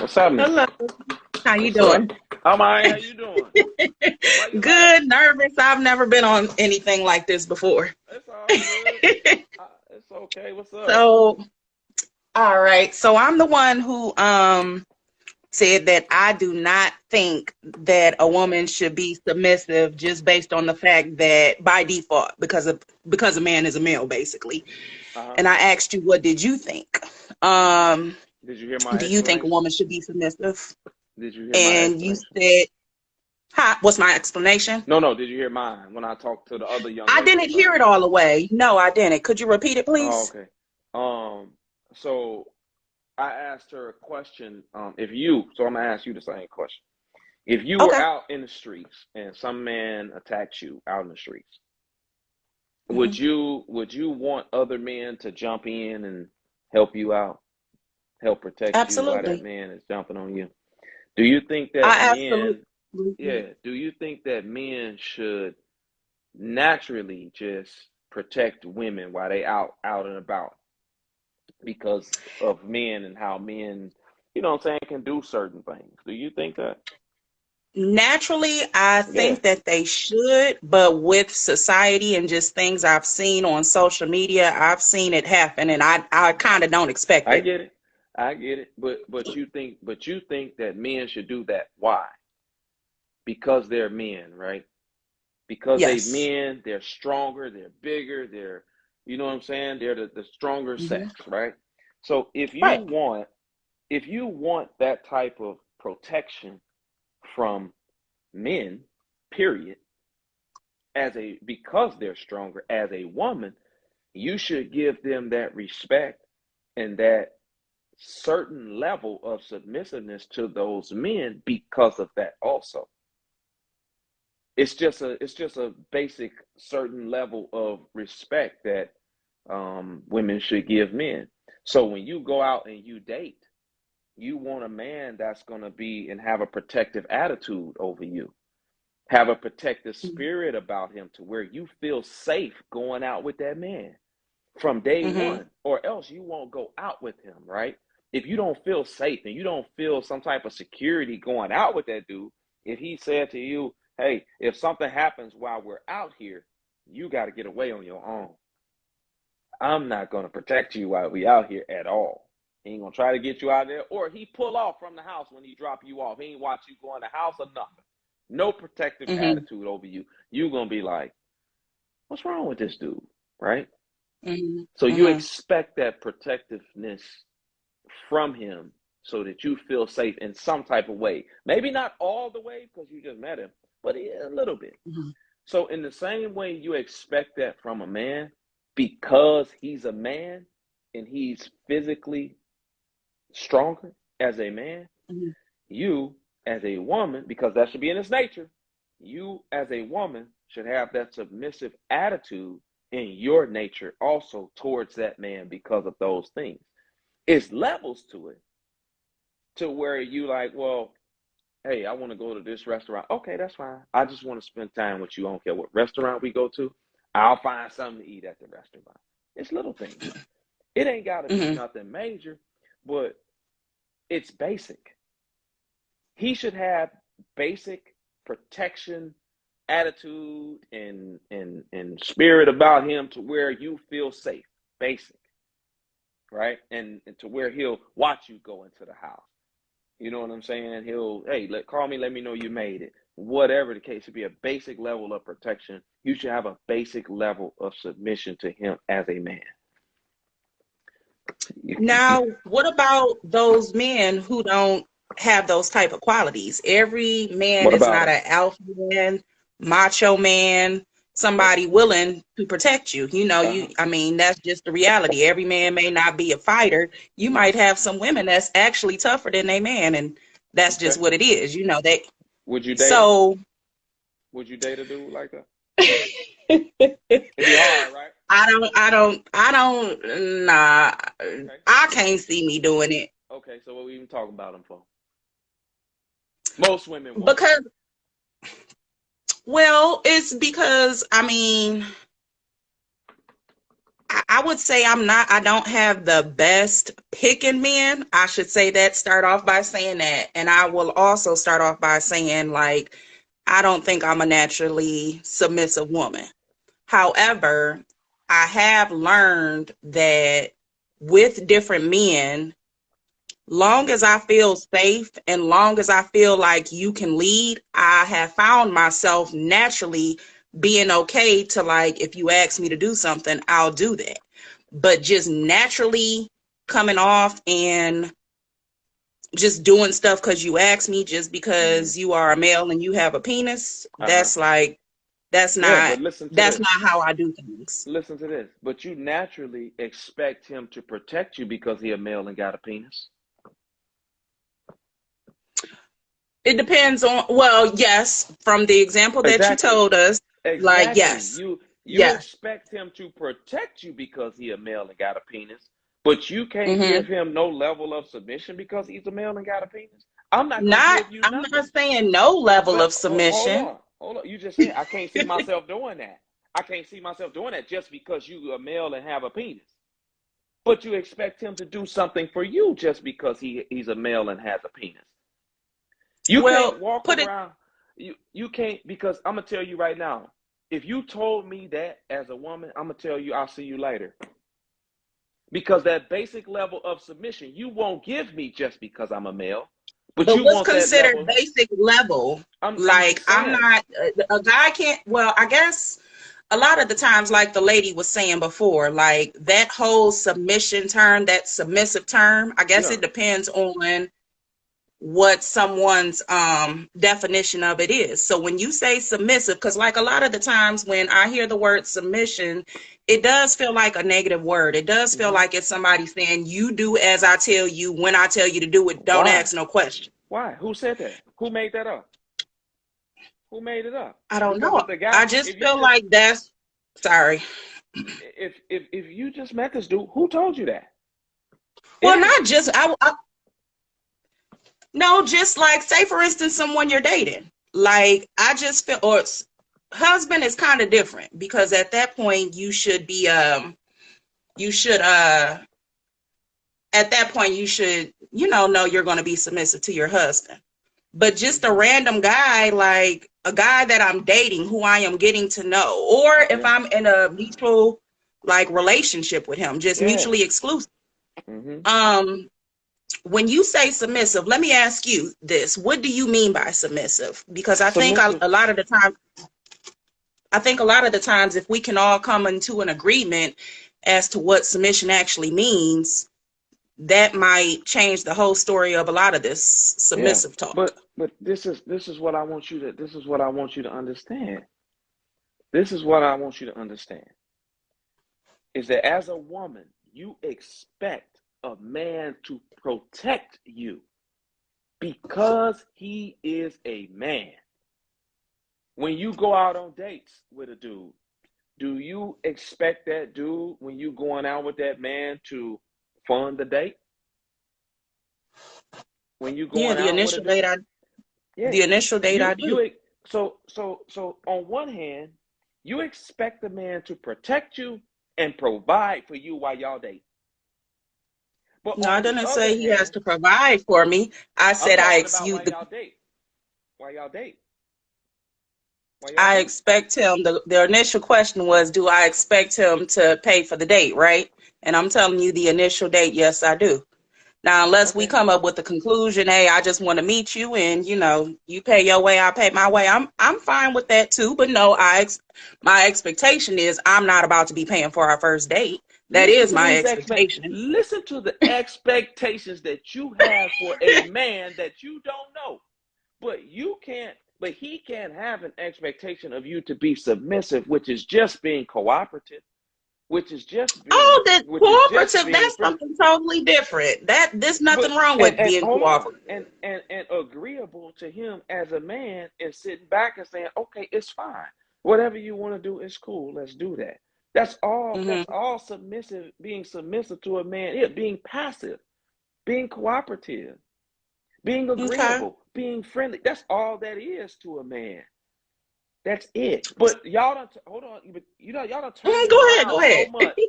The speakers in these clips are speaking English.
What's happening? Hello. How you What's up? doing? I'm all right. How you doing? Why you laugh? Good, nervous. I've never been on anything like this before. It's all good. It's okay. What's up? So, all right. So I'm the one who said that I do not think that a woman should be submissive just based on the fact that by default, because a man is a male, basically. Uh-huh. And I asked you, what did you think? Um, Did you hear my do you think a explanation? woman should be submissive? Did you hear my And you explanation? said, hi, what's my explanation? No. Did you hear mine when I talked to the other young I lady didn't about hear it? it all the way. No, I didn't. Could you repeat it, Oh, please? okay. So I asked her a question. So I'm gonna ask you the same question. If you were Okay. out in the streets and some man attacked you out in the streets, Hmm. would you want other men to jump in and help you out, help protect you while that Absolutely. man is jumping on you? Do you think that I men, absolutely. yeah, do you think that men should naturally just protect women while they out and about because of men and how men, what I'm saying, can do certain things? Do you think that? Naturally, I Yeah, think that they should, but with society and just things I've seen on social media, I've seen it happen, and I kind of don't expect I it. get it. I get it. But you think that men should do that. Why? Because they're men, right? Because they Yes. men, they're stronger, they're bigger, they're, you know what I'm saying? They're the stronger Hmm. sex, right? So Right. if you want that type of protection from men, period, because they're stronger as a woman, you should give them that respect and that certain level of submissiveness to those men because of that also. It's just a basic certain level of respect that women should give men. So when you go out and you date, you want a man that's going to be and have a protective attitude over you, have a protective spirit about him to where you feel safe going out with that man from day Hmm. one, or else you won't go out with him, right? If you don't feel safe and you don't feel some type of security going out with that dude, if he said to you, hey, if something happens while we're out here, you got to get away on your own. I'm not going to protect you while we out here at all. He ain't going to try to get you out there, or he pull off from the house when he drop you off. He ain't watch you go in the house or nothing. No protective Hmm. attitude over you. You going to be like, what's wrong with this dude, right? Hmm. So you Hmm. expect that protectiveness from him so that you feel safe in some type of way. Maybe not all the way because you just met him, but a little bit. Hmm. So in the same way you expect that from a man because he's a man and he's physically stronger as a man, Hmm. you as a woman, because that should be in his nature, you as a woman should have that submissive attitude in your nature also towards that man because of those things. It's levels to it, to where you like, well, hey, I want to go to this restaurant. Okay, that's fine. I just want to spend time with you. I don't care what restaurant we go to. I'll find something to eat at the restaurant. It's little things. It ain't got to be Hmm. nothing major, but it's basic. He should have basic protection attitude and spirit about him to where you feel safe. Basic, right? And to where he'll watch you go into the house. You know what I'm saying? He'll, hey, call me, let me know you made it. Whatever the case, should be a basic level of protection. You should have a basic level of submission to him as a man. Now, what about those men who don't have those type of qualities? Every man What is about not him? an alpha man, macho man, Okay. somebody willing to protect you. Uh-huh. I mean, that's just the reality. Every man may not be a fighter. You Mm-hmm. might have some women that's actually tougher than a man, and that's just Okay. what it is. They Would you date him? so Would you date a dude like that? I It'd be hard, right? nah, Okay. I can't see me doing it Okay, so what we even talking about him for? Most women won't. because, well, it's because, I mean, I would say I don't have the best pick in men. I should say that, start off by saying that. And I will also start off by saying, like, I don't think I'm a naturally submissive woman. However, I have learned that with different men, long as I feel safe and long as I feel like you can lead, I have found myself naturally being okay to, like, if you ask me to do something, I'll do that. But just naturally coming off and just doing stuff because you asked me, just Mm-hmm. because you are a male and you have a penis, Uh-huh. that's like, that's Yeah, not but listen to that's this. not how I do things. Listen to this. But you naturally expect him to protect you because he a male and got a penis. It depends on, well, yes, from the example that you Exactly. told us, like, Exactly. yes, You yes. expect him to protect you because he a male and got a penis, but you can't Mm-hmm. give him no level of submission because he's a male and got a penis. I'm not gonna Not, give you I'm not nothing. saying no level of Hold submission. on, hold on. You just said I can't see myself doing that. I can't see myself doing that just because you a male and have a penis. But you expect him to do something for you just because he's a male and has a penis. You can't Well, walk put it, around. You can't, because I'm gonna tell you right now. If you told me that as a woman, I'm gonna tell you I'll see you later. Because that basic level of submission, you won't give me just because I'm a male, but but you what's want that considered level. basic level? I'm Like, just I'm saying. not, a guy can't, well, I guess a lot of the times, like the lady was saying before, like that whole submission term, that submissive term, I guess Yeah. it depends on what someone's definition of it is. So when you say submissive, because like a lot of the times when I hear the word submission, it does feel like a negative word. It does feel Hmm. like it's somebody saying, you do as I tell you, when I tell you to do it, don't Why? ask no question. Why? Who said that? Who made that up? Who made it up? I don't Because know. if the guy, I just if you feel just, like that's, sorry. if you just met this dude, who told you that? It Well, ain't. not just, no, just like, say for instance, someone you're dating. Like, I just feel, or husband is kind of different, because at that point you should be, you should at that point you should, know you're going to be submissive to your husband. But just a Hmm. random guy, like a guy that I'm dating, who I am getting to know, or if Yeah. I'm in a mutual, like, relationship with him, just Yeah. mutually exclusive. Hmm. um when you say submissive, let me ask you this: what do you mean by submissive? Because I think Submissive. a lot of the time, if we can all come into an agreement as to what submission actually means, that might change the whole story of a lot of this Yeah. submissive talk. But this is what I want you to this is what I want you to understand. This is what I want you to understand. Is that as a woman, you expect a man to protect you because he is a man. When you go out on dates with a dude, do you expect that dude, when you going out with that man, to fund the date? When you Yeah, going out with a dude? Yeah, the initial date I do. so on one hand, you expect the man to protect you and provide for you while y'all date. But No, I on the didn't other say he has hand, to provide for me. I I'm said talking about while y'all date, while y'all I date. expect him. The initial question was, do I expect him to pay for the date, right? And I'm telling you, the initial date, yes, I do. Now, unless we Okay. come up with the conclusion, hey, I just want to meet you, and you pay your way, I pay my way. I'm fine with that too. But no, my expectation is I'm not about to be paying for our first date. That Listen is to my these expectation. listen to the expectations that you have for a man that you don't know. But he can't have an expectation of you to be submissive, which is just being cooperative, Oh, that which is just cooperative, being that's friendly. something totally different. There's But nothing wrong and with and being hold on, cooperative. and agreeable to him as a man, and sitting back and saying, okay, it's fine. Whatever you want to do is cool. Let's do that. That's all. That's Hmm. all submissive. Being submissive to a man, yeah, being passive, being cooperative, being Okay. agreeable, being friendly. That's all that is to a man. That's it. But y'all don't hold on. But y'all don't turn Mhm, it go ahead, around go so ahead. much.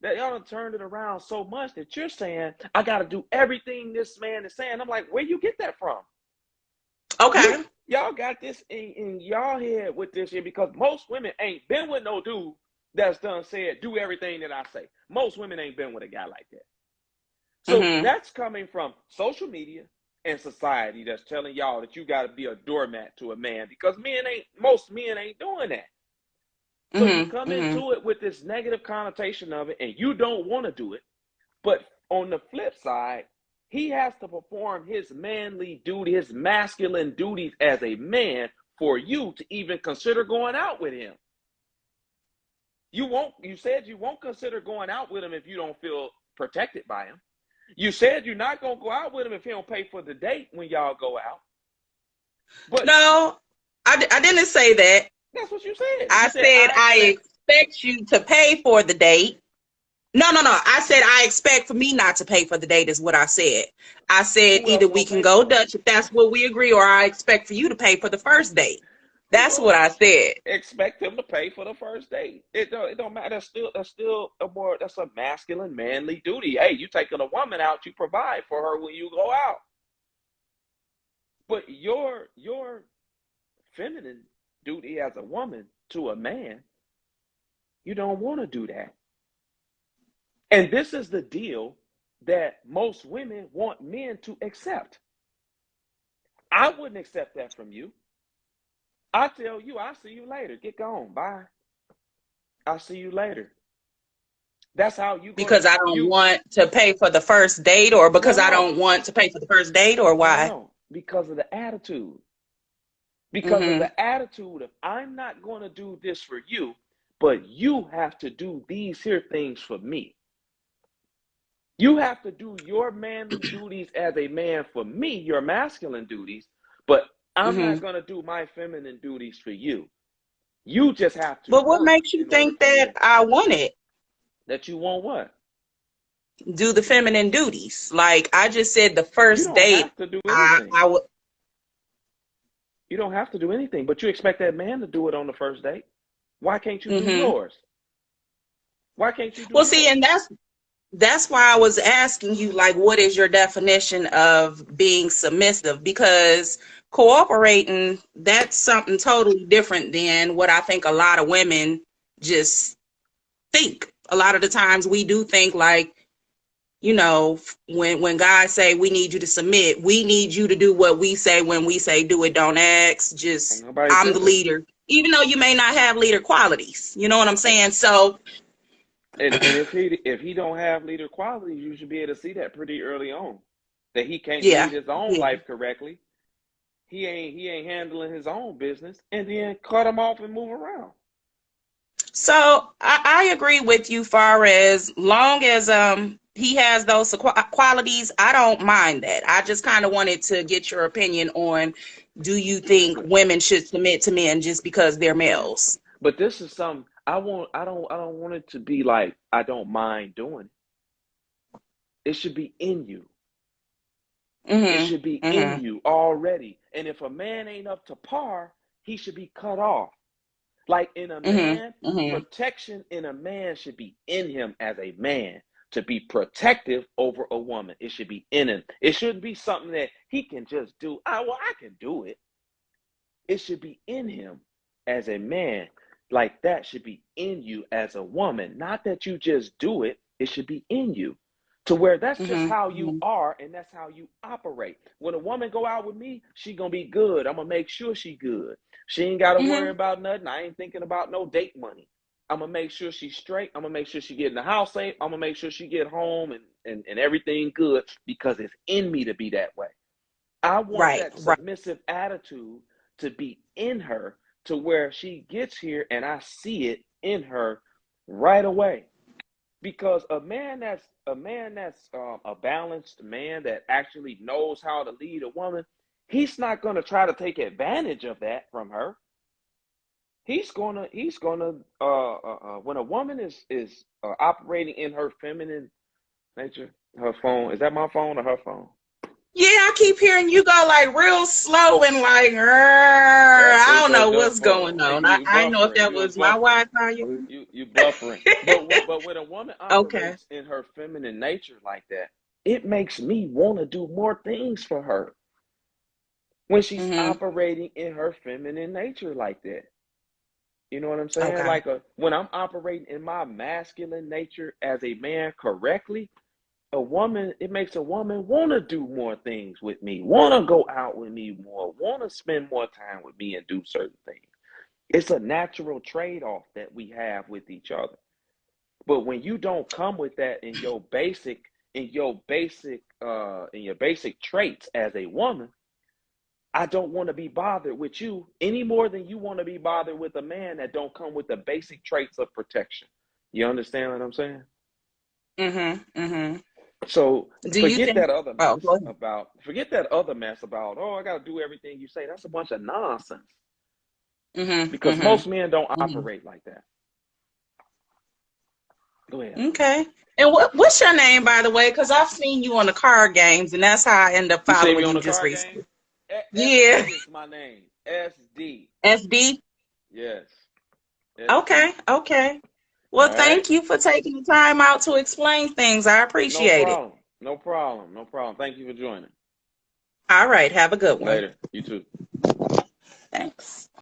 that y'all done turned it around so much that you're saying, I got to do everything this man is saying. I'm like, where you get that from? Okay. Y'all got this in y'all head with this here because most women ain't been with no dude that's done said, do everything that I say. Most women ain't been with a guy like that. So that's coming from social media and society that's telling y'all that you got to be a doormat to a man because most men ain't doing that. So you come into it with this negative connotation of it and you don't want to do it. But on the flip side, he has to perform his manly duty, his masculine duties as a man for you to even consider going out with him. You said you won't consider going out with him if you don't feel protected by him. You said you're not going to go out with him if he don't pay for the date when y'all go out. But no, I didn't say that. That's what you said. I said I expect you to pay for the date. No. I said I expect for me not to pay for the date is what I said. I said either we can go Dutch if that's what we agree, or I expect for you to pay for the first date. That's what I said. Expect him to pay for the first date. It don't matter. That's a masculine, manly duty. Hey, you taking a woman out, you provide for her when you go out. But your feminine duty as a woman to a man, you don't want to do that. And this is the deal that most women want men to accept. I wouldn't accept that from you. I tell you, I'll see you later. Get gone. Bye. I'll see you later. That's how you because I don't want to pay for the first date, or because I don't want to pay for the first date, or why? No, because of the attitude. Because of the attitude of I'm not going to do this for you, but you have to do these here things for me. You have to do your manly duties as a man for me, your masculine duties, but I'm not going to do my feminine duties for you. You just have to. But what makes you think that I want it? That you want what? Do the feminine duties. Like I just said, the first date, have to do anything. I would. You don't have to do anything, but you expect that man to do it on the first date. Why can't you do yours? Why can't you do yours? See, and that's why I was asking you, like, what is your definition of being submissive? Because cooperating, that's something totally different than what I think a lot of women just think. A lot of the times we do think like, you know, when guys say we need you to submit, we need you to do what we say when we say do it, don't ask. Just I'm the leader, even though you may not have leader qualities. You know what I'm saying? So. And if he don't have leader qualities, you should be able to see that pretty early on. That he can't lead his own life correctly. He ain't handling his own business, and then cut him off and move around. So I agree with you, far as long as he has those qualities, I don't mind that. I just kind of wanted to get your opinion on, do you think women should submit to men just because they're males? But this is something I don't want it to be like I don't mind doing it. It should be in you. It should be in you already. And if a man ain't up to par, he should be cut off. Like in a man, protection in a man should be in him as a man to be protective over a woman. It should be in him. It shouldn't be something that he can just do. I can do it. It should be in him as a man. Like that should be in you as a woman. Not that you just do it. It should be in you to where that's just how you are and that's how you operate. When a woman go out with me, she gonna be good. I'm gonna make sure she good. She ain't gotta worry about nothing. I ain't thinking about no date money. I'm gonna make sure she's straight. I'm gonna make sure she get in the house safe. I'm gonna make sure she get home and everything good because it's in me to be that way. I want that submissive attitude to be in her to where she gets here and I see it in her right away. Because a man that's a balanced man that actually knows how to lead a woman, he's not going to try to take advantage of that from her. He's gonna when a woman is operating in her feminine nature, her phone, is that my phone or her phone? Yeah, I keep hearing you go like real slow and like, I don't know what's going on. I didn't know if buffering. that You was my buffering. Wi-Fi. You buffering. But when a woman Okay. operates in her feminine nature like that, it makes me want to do more things for her. When she's Mm-hmm. operating in her feminine nature like that. You know what I'm saying? Okay. Like when I'm operating in my masculine nature as a man correctly, it makes a woman want to do more things with me, want to go out with me more, want to spend more time with me and do certain things. It's a natural trade-off that we have with each other. But when you don't come with that in your basic traits as a woman, I don't want to be bothered with you any more than you want to be bothered with a man that don't come with the basic traits of protection. You understand what I'm saying? Mm-hmm. Mm-hmm. So Do you think? Oh, go ahead. forget that other mess about, oh, I gotta do everything you say. That's a bunch of nonsense. Mm-hmm. Because Mm-hmm. most men don't Mm-hmm. operate like that. Go ahead. Okay. And what's your name, by the way? Because I've seen you on the card games, and that's how I end up You see me following on you the just card game? recently. Yeah. SD is my name. SD. SB. Yes. Okay. SD. Okay. All Well, right. thank you for taking the time out to explain things. I No appreciate it. problem. No problem. No problem. Thank you for joining. All right. Have a good one. Later. You too. Thanks.